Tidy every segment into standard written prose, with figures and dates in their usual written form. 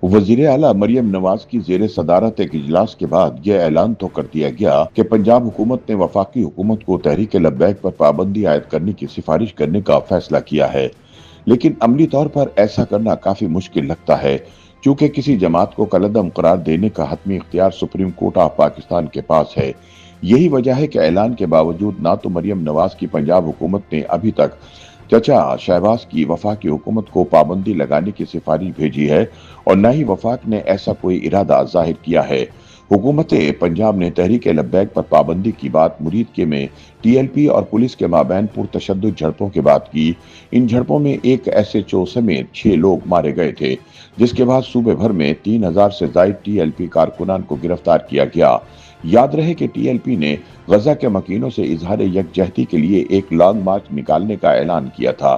वजीर आला मरियम नवाज की जेर सदारत एक इजलास के बाद यह ऐलान तो कर दिया गया कि पंजाब हुकूमत ने वफाकी हुकूमत को तहरीक लब्बैक पर पाबंदी आयद करने की सिफारिश करने का फैसला किया है। लेकिन अमली तौर पर ऐसा करना काफी मुश्किल लगता है, क्योंकि किसी जमात को कलअदम करार देने का हतमी इख्तियार सुप्रीम कोर्ट ऑफ पाकिस्तान के पास है। यही वजह है कि ऐलान के बावजूद ना तो मरियम नवाज की पंजाब हुकूमत ने अभी तक चचा शहबाज की वफाकी हुकूमत को पाबंदी लगाने की सिफारिश भेजी है और न ही वफाक ने ऐसा कोई इरादा जाहिर किया है। हुकूमत पंजाब ने तहरीक लब्बैक पर पाबंदी की बात मुरीदके में टीएलपी और पुलिस के माबैन पुरतशद्दुद झड़पों के बाद की। इन झड़पों में एक एसएचओ समेत 6 लोग मारे गए थे, जिसके बाद सूबे भर में 3000 से जायद टीएलपी कारकुनान को गिरफ्तार किया गया। याद रहे कि टीएलपी ने गजा के मकीनों से इजहार यकजहती के लिए एक लॉन्ग मार्च निकालने का ऐलान किया था।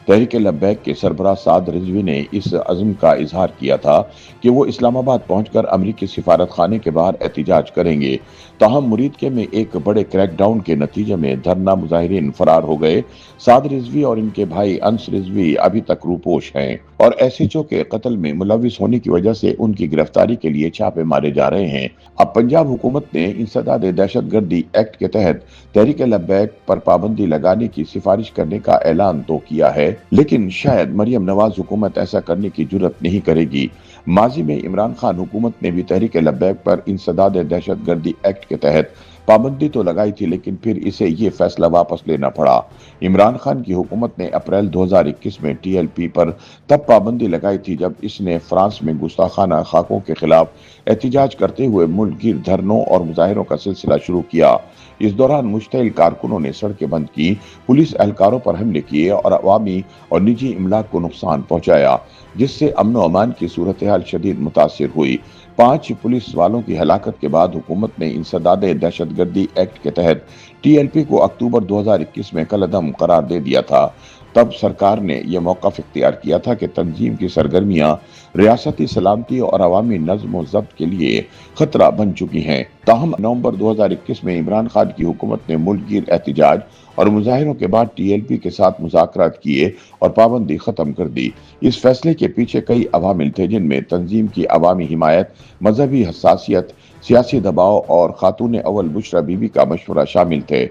तहरीक लब्बैक के सरबराह साद रिजवी ने इस अज़्म का इजहार किया था कि वो इस्लामाबाद पहुंचकर अमरीकी सिफारत खाने के बाहर एहतिजाज करेंगे। ताहम मुरीदके में एक बड़े क्रैकडाउन के नतीजे में धरना मुजाहिरीन फरार हो गए। साद रिजवी और इनके भाई अंस रिजवी अभी तक रूपोश हैं और एसएचओ के कत्ल में मुलविस होने की वजह से उनकी गिरफ्तारी के लिए छापे मारे जा रहे हैं। अब पंजाब हुकूमत ने इंसदाद दहशतगर्दी एक्ट के तहत तहरीक लब्बैक पर पाबंदी लगाने की सिफारिश करने का ऐलान तो किया है, लेकिन शायद मरियम नवाज हुकूमत ऐसा करने की जुर्रत नहीं करेगी। माजी में इमरान खान हुकूमत ने भी तहरीक लब्बैक पर इंसदाद दहशतगर्दी एक्ट के तहत पाबंदी तो लगाई थी, लेकिन फिर इसे ये फैसला वापस लेना पड़ा। इमरान खान की हुकूमत ने अप्रैल 2021 में टीएलपी पर तब पाबंदी लगाई थी जब इसने फ्रांस में गुस्ताखाना खाकों के खिलाफ एहतिजाज करते हुए मुल्क गिर धरनों और मुजाहिरों का सिलसिला शुरू किया। इस दौरान मुश्तइल कारकुनों ने सड़कें बंद की, पुलिस एहलकारों पर हमले किए और अवामी और निजी इमलाक को नुकसान पहुंचाया, जिससे अमन व अमान की सूरत हाल शदीद मुतासिर हुई। 5 पुलिस वालों की हलाकत के बाद हुकूमत ने इंसदाद दहशतगर्दी एक्ट के तहत टीएलपी को अक्टूबर 2021 में कलअदम करार दे दिया था। तब सरकार ने यह मौक़िफ़ इख्तियार किया था कि तंजीम की सरगर्मियां रियासती सलामती और अवामी नज़्म व ज़ब्त के लिए खतरा बन चुकी हैं। ताहम नवंबर 2021 में इमरान खान की हुकूमत ने मुल्क गिर एहतिजाज और मुजाहिरों के बाद टीएलपी के साथ मुज़ाकरात किए और पाबंदी खत्म कर दी। इस फैसले के पीछे कई अवामिल थे, जिनमें तंजीम की अवामी हिमायत, मजहबी हसासियत, सियासी दबाव और खातून अव्वल बुशरा बीबी का मशवरा शामिल थे।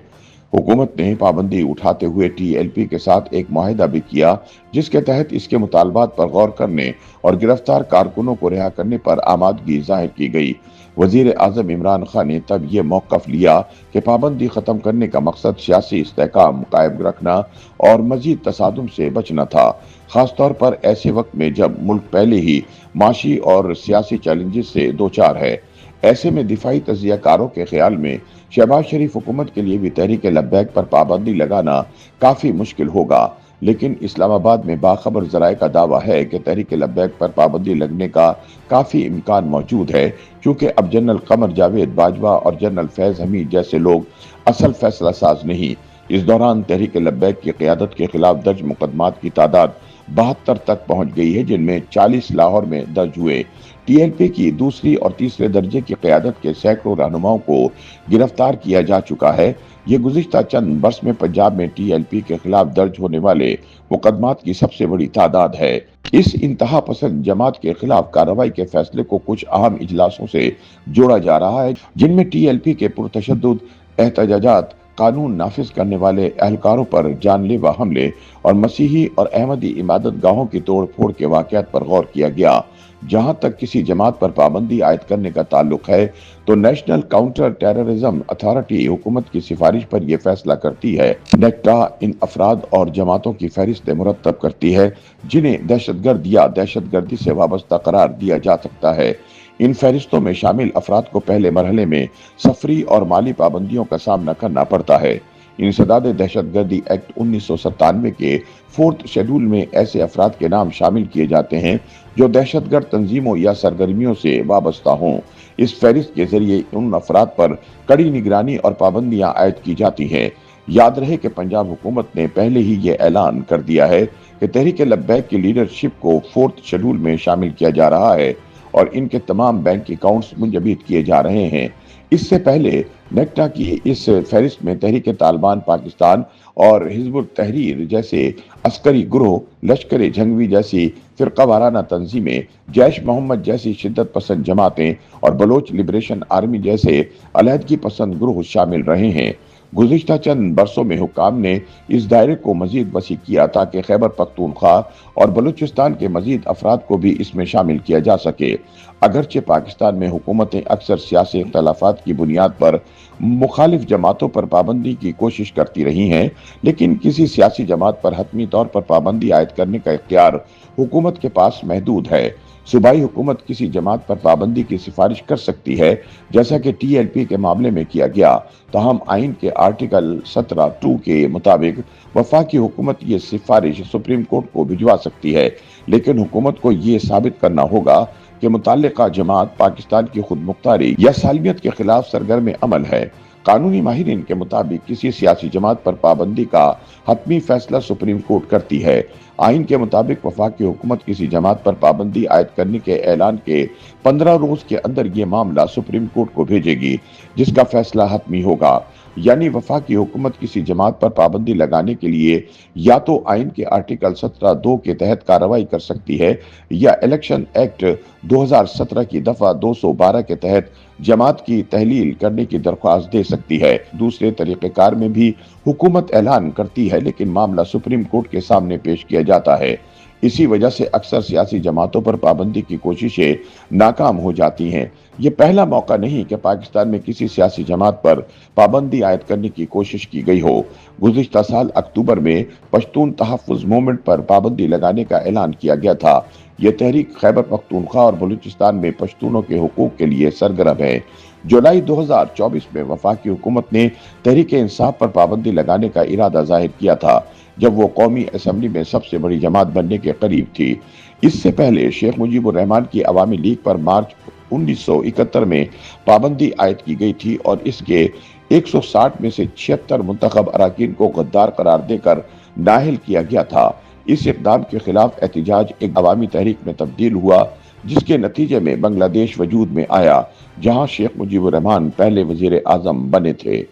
हुकूमत ने पाबंदी उठाते हुए टीएलपी के साथ एक मुआहिदा भी किया, जिसके तहत इसके मुतालबात पर गौर करने और गिरफ्तार कारकुनों को रिहा करने पर आमादगी जाहिर की गई। वजीर आजम इमरान खान ने तब ये मौक़िफ़ लिया कि पाबंदी ख़त्म करने का मकसद सियासी इस्तेहकाम कायम रखना और मजीद तसादुम से बचना था, खासतौर पर ऐसे वक्त में जब मुल्क पहले ही माशी और सियासी चैलेंजेस से दो चार है। ऐसे में दिफाई तजियाकारों के ख्याल में शहबाज शरीफ हुकूमत के लिए भी तहरीक लब्बैक पर पाबंदी लगाना काफ़ी मुश्किल होगा। लेकिन इस्लामाबाद में बाखबर जराए का दावा है कि तहरीक लब्बैक पर पाबंदी लगने का काफ़ी इम्कान मौजूद है, क्योंकि अब जनरल कमर जावेद बाजवा और जनरल फैज़ हमीद जैसे लोग असल फैसला साज नहीं। इस दौरान तहरीक लब्बैक की क़यादत के खिलाफ दर्ज मुकदमात की तादाद 72 तक पहुंच गई है, जिनमें 40 लाहौर में दर्ज हुए। टीएलपी की दूसरी और तीसरे दर्जे की क़यादत के सैकड़ों रहनुमाओं को गिरफ्तार किया जा चुका है। ये गुज़िश्ता चंद बरस में पंजाब में टीएलपी के खिलाफ दर्ज होने वाले मुकदमात की सबसे बड़ी तादाद है। इस इंतहा पसंद जमात के खिलाफ कार्रवाई के फैसले को कुछ अहम इजलासों से जोड़ा जा रहा है, जिनमें टीएलपी के पुरतशद्दुद एहतजाजात, कानून नाफिज करने वाले एहलकारों पर जानलेवा हमले और मसीही और अहमदी इबादत गाहों की तोड़ फोड़ के वाक़यात पर गौर किया गया। जहां तक किसी जमात पर पाबंदी आयद करने का ताल्लुक है, तो नेशनल काउंटर टेररिज्म अथॉरिटी हुकूमत की सिफारिश पर यह फैसला करती है। नेक्टा इन अफराद और जमातों की फहरिस्त मुरतब करती है जिन्हें दहशतगर्द या दहशतगर्दी से वाबस्ता करार दिया जा सकता है। इन फहरिस्तों में शामिल अफराद को पहले मरहले में सफरी और माली पाबंदियों का सामना करना पड़ता है। इंसदाद दहशतगर्दी एक्ट 1997 के 4th शेड्यूल में ऐसे अफराद के नाम शामिल किए जाते हैं जो दहशतगर्द तंजीमों या सरगर्मियों से वाबस्ता हों। इस फहरिस्त के जरिए उन अफराद पर कड़ी निगरानी और पाबंदियां आयद की जाती हैं। याद रहे कि पंजाब हुकूमत ने पहले ही ये ऐलान कर दिया है कि तहरीक लब्बैक की लीडरशिप को 4th शेड्यूल में शामिल किया जा रहा है और इनके तमाम बैंक अकाउंट्स मुंजमद किए जा रहे हैं। اس سے پہلے نیکٹا کی اس فہرست میں تحریک طالبان پاکستان اور حزب التحریر جیسے عسکری گروہ، لشکر جھنگوی جیسی فرقہ وارانہ تنظیمیں، جیش محمد جیسی شدت پسند جماعتیں اور بلوچ لبریشن آرمی جیسے علیحدگی پسند گروہ شامل رہے ہیں۔ گزشتہ چند برسوں میں حکام نے اس دائرے کو مزید وسیع کیا تاکہ خیبر پختونخوا اور بلوچستان کے مزید افراد کو بھی اس میں شامل کیا جا سکے۔ اگرچہ پاکستان میں حکومتیں اکثر سیاسی اختلافات کی بنیاد پر مخالف جماعتوں پر پابندی کی کوشش کرتی رہی ہیں، لیکن کسی سیاسی جماعت پر حتمی طور پر پابندی عائد کرنے کا اختیار حکومت کے پاس محدود ہے۔ صوبائی حکومت کسی جماعت پر پابندی کی سفارش کر سکتی ہے، جیسا کہ ٹی ایل پی کے معاملے میں کیا گیا، تاہم آئین کے آرٹیکل 17(2) کے مطابق وفاقی حکومت یہ سفارش سپریم کورٹ کو بھجوا سکتی ہے، لیکن حکومت کو یہ ثابت کرنا ہوگا کہ متعلقہ جماعت پاکستان کی خود مختاری یا سالمیت کے خلاف سرگرم عمل ہے۔ قانونی ماہرین کے مطابق کسی سیاسی جماعت پر پابندی کا حتمی فیصلہ سپریم کورٹ کرتی ہے۔ آئین کے مطابق وفاقی حکومت کسی جماعت پر پابندی عائد کرنے کے اعلان کے 15 روز کے اندر یہ معاملہ سپریم کورٹ کو بھیجے گی، جس کا فیصلہ حتمی ہوگا۔ یعنی وفاقی حکومت کسی جماعت پر پابندی لگانے کے لیے یا تو آئین کے آرٹیکل 17(2) کے تحت کارروائی کر سکتی ہے یا الیکشن ایکٹ 2017 کی دفعہ 212 کے تحت جماعت کی تحلیل کرنے کی درخواست دے سکتی ہے۔ دوسرے طریقہ کار میں بھی حکومت اعلان کرتی ہے، لیکن معاملہ سپریم کورٹ کے سامنے پیش کیا جاتا ہے۔ اسی وجہ سے اکثر سیاسی جماعتوں پر پابندی کی کوششیں ناکام ہو جاتی ہیں۔ یہ پہلا موقع نہیں کہ پاکستان میں کسی سیاسی جماعت پر پابندی عائد کرنے کی کوشش کی گئی ہو۔ گزشتہ سال اکتوبر میں پشتون تحفظ موومنٹ پر پابندی لگانے کا اعلان کیا گیا تھا۔ یہ تحریک خیبر پختونخوا اور بلوچستان میں پشتونوں کے حقوق کے لیے سرگرم ہے۔ جولائی 2024 میں وفاقی حکومت نے تحریک انصاف پر پابندی لگانے کا ارادہ ظاہر کیا تھا، جب وہ قومی اسمبلی میں سب سے بڑی جماعت بننے کے قریب تھی۔ اس سے پہلے شیخ مجیب الرحمان کی عوامی لیگ پر مارچ 1971 میں پابندی عائد کی گئی تھی اور اس کے 160 میں سے 76 منتخب اراکین کو غدار قرار دے کر نااہل کیا گیا تھا۔ اس اقدام کے خلاف احتجاج ایک عوامی تحریک میں تبدیل ہوا، جس کے نتیجے میں بنگلہ دیش وجود میں آیا، جہاں شیخ مجیب الرحمان پہلے وزیر اعظم بنے تھے۔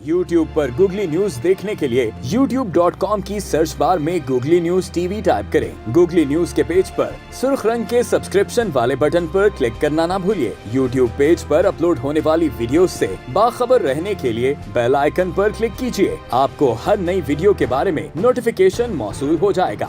YouTube پر گوگلی نیوز دیکھنے کے لیے youtube.com کی سرچ بار میں googly news T V type کریں۔ گوگلی نیوز کے پیج پر سرخ رنگ کے سبسکرپشن والے بٹن پر کلک کرنا نہ بھولیے۔ YouTube پیج پر اپلوڈ ہونے والی ویڈیوز سے باخبر رہنے کے لیے بیل آئیکن پر کلک کیجیے۔ آپ کو ہر نئی ویڈیو کے بارے میں نوٹیفیکیشن موصول ہو جائے گا۔